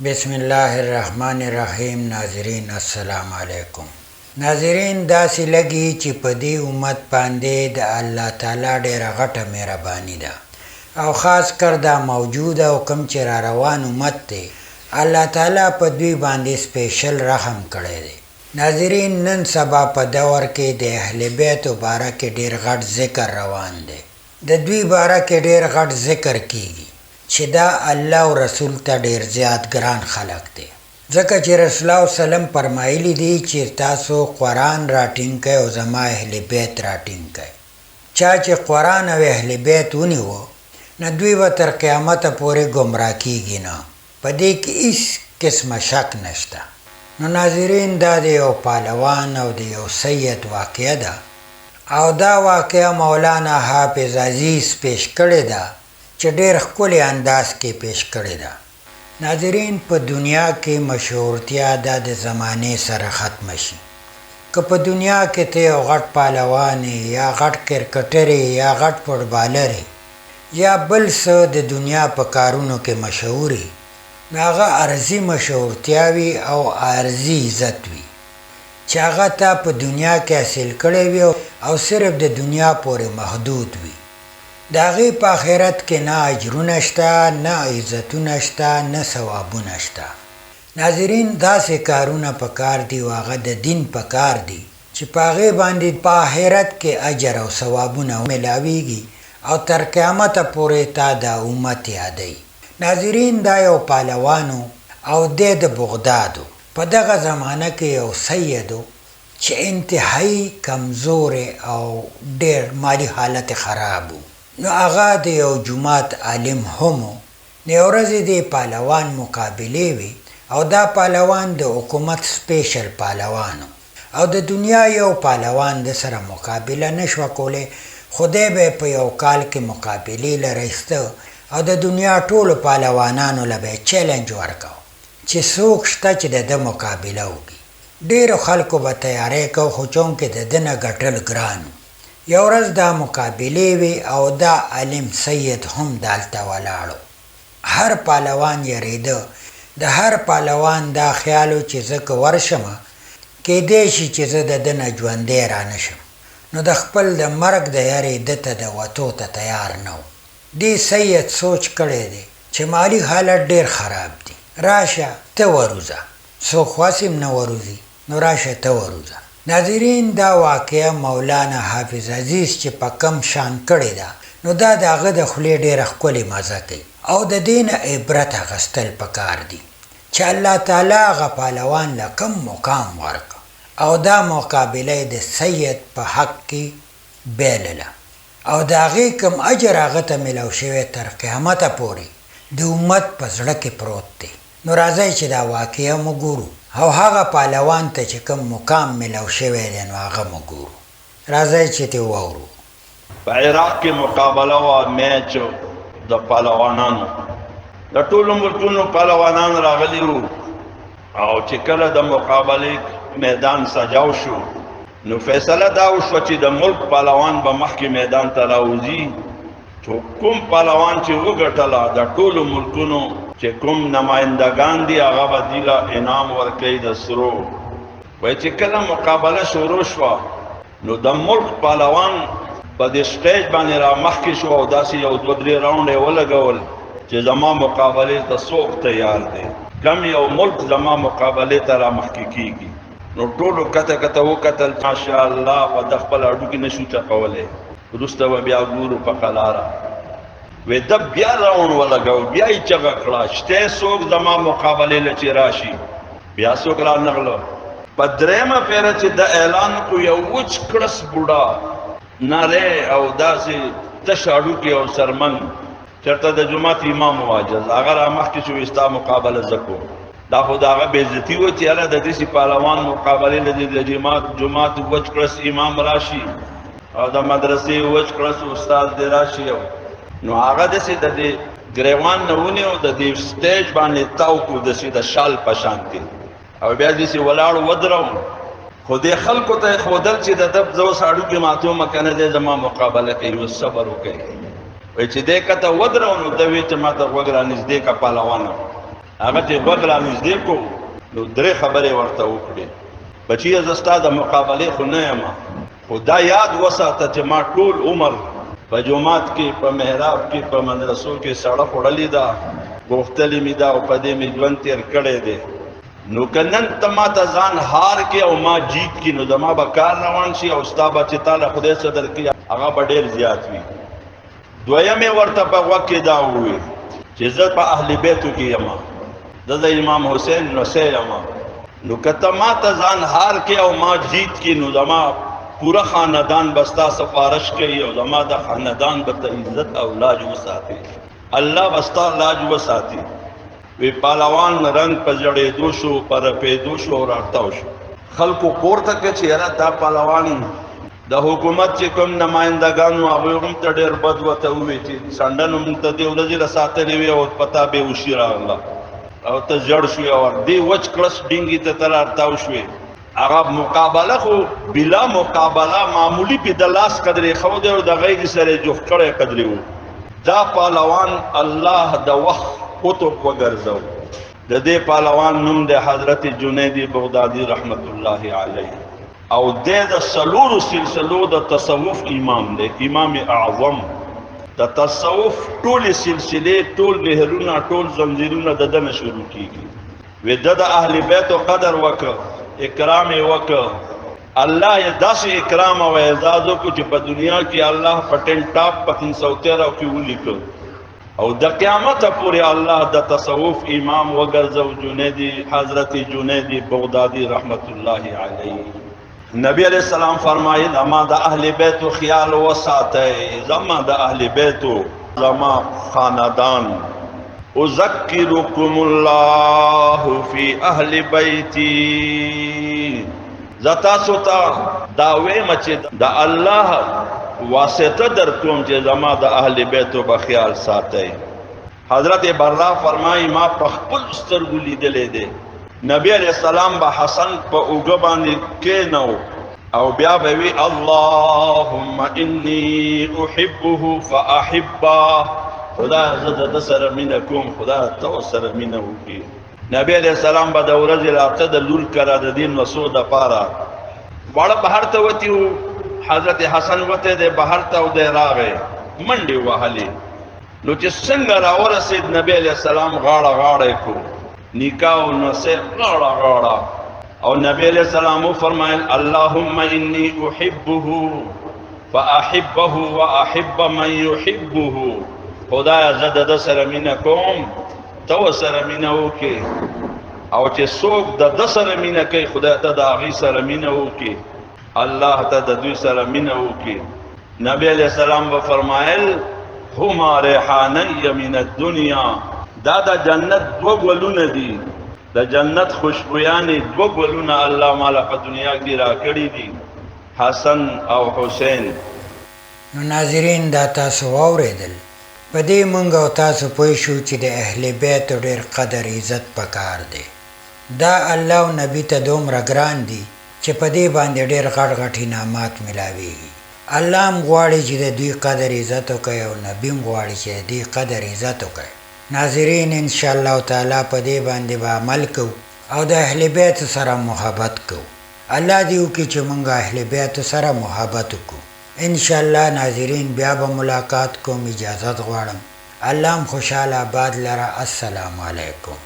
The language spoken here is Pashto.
بسم الله الرحمن الرحیم. ناظرین السلام علیکم. ناظرین داسې لګي چې په دې امت باندې د الله تعالی ډېره غټه مهرباني ده او خاص کر دا موجود او کم چې را روان امت دی الله تعالی په دوی باندې سپیشل رحم کړی دی. ناظرین نن سبا په دور کې د اهل بیت باره کې ډېر غټ ذکر روان دی. د دوی باره کې ډېر غټ ذکر کیږي چې دا الله او رسول ته ډېر زیات ګران خلق دی، ځکه چې رسول الله وسلم فرمایلی دی چې تاسو قرآن راټینګ کئ او زما اهل بیت راټینګ کئ. چا چې قرآن او اهل بیت ونیوه نه دوی به تر قیامته پورې ګمراه کیږي نه، په دې کې هیڅ قسمه شک نشته. نو ناظرین دا د یو پهلوان او د یو سید واقعه ده او دا واقعه مولانا حافظ عزیز پیش کړې ده چې ډېر ښکلی انداز کې پیش کړې ده. ناظرین په دنیا کې مشهورتیا دا د زمانې سره ختم شي. که په دنیا کې ته یو غټ پهلوان یا غټ کرکټر یا غټ فوټبالر یا بل څه د دنیا په کارونو کې مشهوري، نو هغه عرضي مشهورتیا وي او عرضي عزت وي چې هغه تا په دنیا کې حاصل کړی وي او صرف د دنیا پورې محدود وي. د هغې په آخرت کې نه اجرونه شته، نه عزتونه شته، نه ثوابونه شته. ناظرین داسې کارونه په کار دي او هغه د دین په کار دي چې په هغې باندې په آخرت کې اجر او ثوابونه ملاویږي او تر قیامته پورې تا دا امت یادوي. ناظرین دا یو پهلوانو او دی د بغدادو. په دغه زمانه کې یو سیدو چې انتهایی کمزور او ډېر مالی حالت خراب و. نو هغه د یو جماعت عالم هم و. نو یو ورځې د پهلوان مقابلې وي او دا پهلوان د حکومت سپیشل پهلوان او د دنیا یو پهلوان د سره مقابله نشوه کولی. خدای به په یو کال کې مقابلې له رایسته او د دنیا ټولو پهلوانانو له به چیلنج ورکو چې څوک شته چې د ده مقابله وکړي. ډېرو خلکو به تیاری کو خو چونکې د ده نه ګټل ګران. یو ورځ دا مقابلې وي او دا عالم سید هم دالته ولاړو. هر پهلوان یریده. د هر پهلوان دا خیالو چې زه که ورشمه کیدی شي چې زه د ده نه ژوندی رانشم. نو د خپل د مرګ د یارې ده ته د وتو ته تیار نه و. دې سید سوچ کړی دی چې مالی حالت ډېر خراب دی، راشه ته وروځه. څوک خواسم نه وروځي، نو راشه ته وروځه. ناظرین دا واقعه مولانا حافظ عزیز چې په کم شان کړې ده نو دا د هغه د خولې ډېره ښکلې مزه کوي او د دې نه عبرت اخیستل پکار دي چې الله تعالی هغه پهلوان له کم مقام ورکړه او دا مقابله د سید په حق کې بیلله او د هغې کم اجر هغه ته میلاو شوی تر قیامته پورې د امت په زړه کې پروت دی. نو راځئ چې دا واقعه مو ګورو او هغه پهلوان ته چې کوم مقام میلاو شوی دی نو هغه مو ګورو. راځئ چې ته واورو. په عراق کې مقابله وه میچ د پهلوانانو، د ټولو ملکونو پهلوانان راغلي وو او چې کله د مقابلې میدان سجاو شو نو فیصله دا وشوه چې د ملک پهلوان به مخکې میدان ته راوځي. کوم پهلوان چې وګټله د ټولو ملکونو چې کوم نمایندگان دي هغه به دې له انعام ورکوي د سرو. وایي چې کله مقابله شروع شوه نو د ملک پهلوان په دې سټیج باندې را مخکې شو او داسې یو دوه درې راونډ یې ولګول چې زما مقابلې ته څوک تیار دی، کم یو ملک زما مقابلې ته را مخکې کېږي. نو ټولو کته کته وکتل ماشاءالله په د خپل هډوکې نشو چقولی. وروسته به بیا ګورو په قلاره وی ده بیا راونډ ولګول، بیا یې چغه کړه شته څوک زما مقابلې له چې راشي. بیا څوک را نغله. په درېیمه پیره چې د اعلان کو یو وچ کړس بوډا نری او داسې تش هډوکي او سرمن چېرته د جومات امام واجز هغه را مخکې شو ستا مقابله زه کوم. دا خو د هغه بېعزتي وه چې هله د داسې پهلوان مقابلې له د جومات وچ کړس امام راشي او د مدرسې وچ کړس استاد دې راشي. نو هغه داسې د دې ګریوان نه ونیو د دې سټیج باندې تاو کړو داسې د شال په شان کې او بیا داسې ولاړ ودرو. خو دې خلکو ته یې ښودل چې د ده زه اوس هډوکې ماتومه که نه دی زما مقابله کوي، اوس صبر وکړئ. وایي چې دې کته ودرو نو ده ویې چې ما ته غوږ را نږدې که پهلوانه هغه ته غوږ را نږدې کو نو درې خبرې ورته وکړې. بچیه زه ستا د مقابلې خو نه یم، خو دا یاد وساته چې ما ټول عمر په جومات کې، په محراب کې، په مدرسو کې سړه خوړلې ده، غوښتلې مې ده او په دې مې ژوند تېر کړی دی. نو که نن ته ما ته ځان هار کې او ما جیت کې، نو زما به کار روان شي او ستا به چې تاله خدای څه درکړي هغه به ډېر زیات وي. دویم یې ورته په غوږ کې دا وویل چې زه په اهل بیتو کې یم، زه د امام حسین نوسی یم. نو که ته ما ته ځان هار کې او ما جیت کې، نو زما پورا خاندان به ستا سفارش کوي او زما د خاندان به ته عزت او لاج وساتي، الله به ستا لاج وساتي. وی پهلوان رنگ په زړېدو شو، په رپېدو شو او راتاو شو. خلکو پورته کړه چې یاره دا پهلوان د حکومت چې کوم نمایندګان وو هغوی هم ته ډېر بد ورته ووایي چې څنډه نو موږ ته دې ورځې راساتلې وې او پتا بېهوشي راغله او ته زړ شوې او دې وچ کړس ډینګي ته ته راتاو شوې. هغه مقابله خو بلا مقابله معمولی پې د لاس قدرې ښود او د غیږې سره یې جفت کړی قدرې وو. دا پهلوان الله د وخت قطب وګرځو. د دې پهلوان نوم د حضرت جنید بغدادي رحمت الله علیه او د څلورو سلسلو د تصوف امام دی، امام اعظم. د تصوف ټولې سلسلې، ټول نهرونه، ټول زنځیرونه د ده نه شروع کېږي. وی د اهل بیتو قدر وکړه، اکرام یې وکړه، الله یې داسې اکرام او اعزاز وکړو چې په دنیا کې الله په ټین ټاپ په 313 کې ولیکه او د قیامت پورې الله د تصوف امام وګرځو جنیدی، حضرت جنیدی بغدادي رحمت الله علیه. نبی علیہ السلام فرمایي زما د اهل بیتو خیال وساتئ، زما د اهل بیتو، زما خاندان. اذکرکم الله فی اهل بیتی، تاسو ته دا وایم چې د الله واسطه در کوم چې زما د اهل بیتو به خیال ساتئ. حضرت برا فرمایي ما په خپل سترګو لیدلی دی نبی علیہ السلام به حسن په اوږه باندې کېنو او بیا به وی اللهم انی احبه فاحبه، خدا زه د سره مینه کوم، خدا ته سره مینه وکړي. نبی علیہ السلام به د ورځې راته د لور کره د دین وسو دپاره واړه بهر ته وتي وو. حضرت حسن وته د بهر ته او د راغی منډې وهلې. نو چې څنګه راورسېد نبی علیہ السلام غاړه غاړه کو، نکاح او نصیب غاړه غاړه. او نبی علیہ السلام فرمایل اللهم انی احبه فاحبه واحب من يحبه، خدایا زه د سره مینه کوم، ته سره مینه وکړي. او چې څوک د سره مینه کوي خدای ته د هغې سره مینه وکړي، الله ته د دوی سره مینه وکړي. نبی علیہ السلام به فرمایل هما ریحانی من الدنیا، دا د جنت دو ګلونه دي، د جنت خوشبویانې دو ګلونه الله مالا په دنیا کې را کړي دي، حسن او حسین. نو ناظرین دا تاسو واورېدل، په دې مونږ او تاسو پوه شو چې د اهل بیت ډېر قدر عزت پکار دی. دا الله او نبی ته دومره ګران دي چې په دې باندې ډېر غټ غټ انعامات ملاویږي. الله هم غواړي چې د دوی قدر عزت وکړي او نبی هم غواړي چې د دوی قدر عزت وکړي. ناظرین انشاءالله تعالی په دې باندې به عمل کوو او د اهل بیت سره محبت کوو. الله دې وکړي چې مونږ اهل بیت سره محبت وکړو. انشاءالله ناظرین بیا به ملاقات کوم، اجازت غواړم. الله هم خوشحاله آباد لره. السلام علیکم.